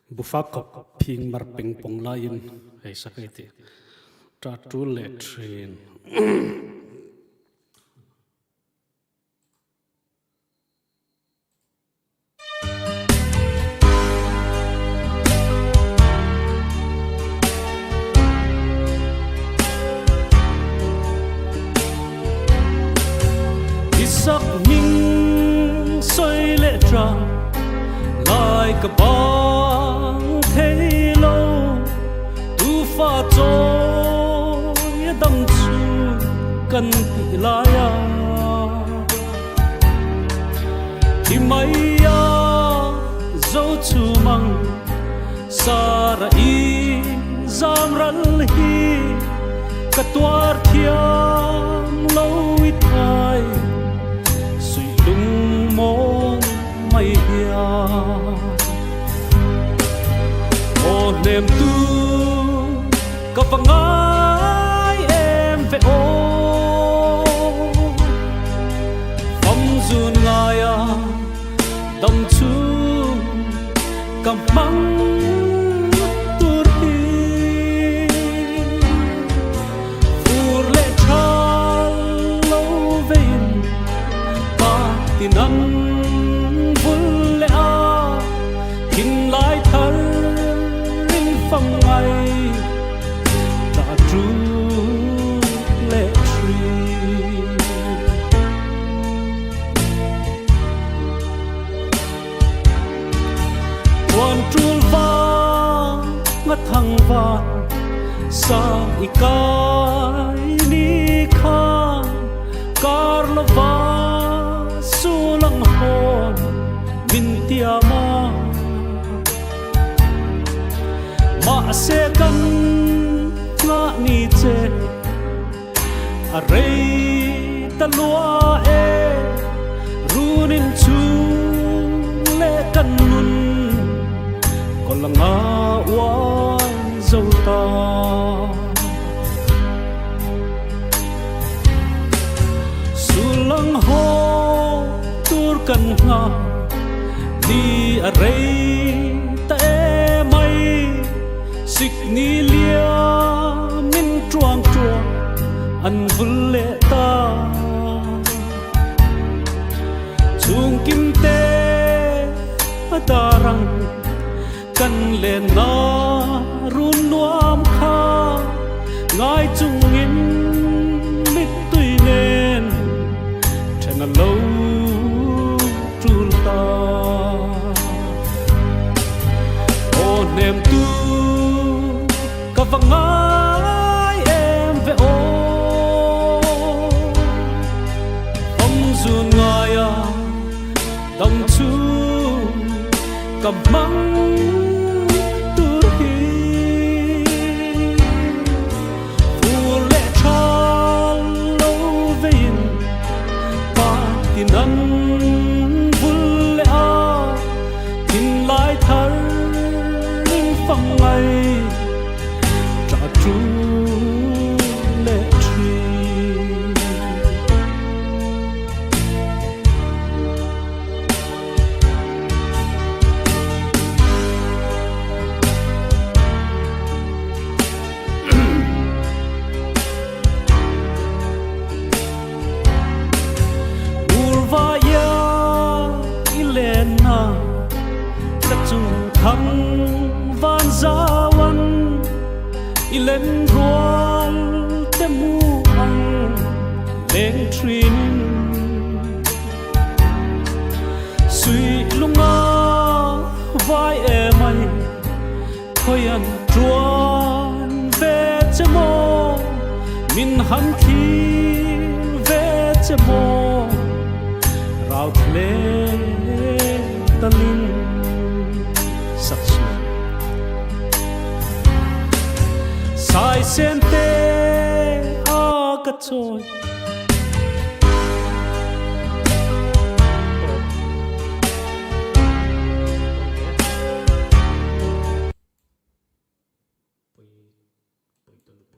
Bufakop ping mar ping pong lain hay sakiti tratu le train isak ming soi le tra lai ka bang thế lâu tu pha cho đâm chu cần bị lai à thì mấy à dấu chu măng sa ra i zam ran hi ka tuar thiam lâu ít ai suy lung mong mây hia ô niềm tu có vang ai em về ô phong dùn ngài à tâm chú cầm măng tu đi phù lệ cha lâu về ta tin ăn vui lẽ kinh lại thở phong ngày đã tru lệ truy quan trul vang ngất thăng vang sa i kai ni kha karlo va su lang hon min tiama ma se kan nga ni che a rei ta lua e runin chu le kan nun ko la nga wan zo ta sulang ho tur kan nga ni a rei ta e mai xích ni lia min truang truang an vul lệ ta chung kim te ta răng kan le na run nuam kha ngai chung in mit tui nen thena lâu trul ta ô nem tu vang ai em về ô phong dùn ngài à tâm chú cầm măng tu hi phù lệ cha lâu về ta tin ăn vui lẽ tin lại thở phong ngày true let Urvaya Ilena Kachung Thang Van Zawan ilen rual temu ang leng trin sui lunga vai e mai khoyan truan ve chemo min han khi ve chemo rau tle talin saksu sai sen te a ka choi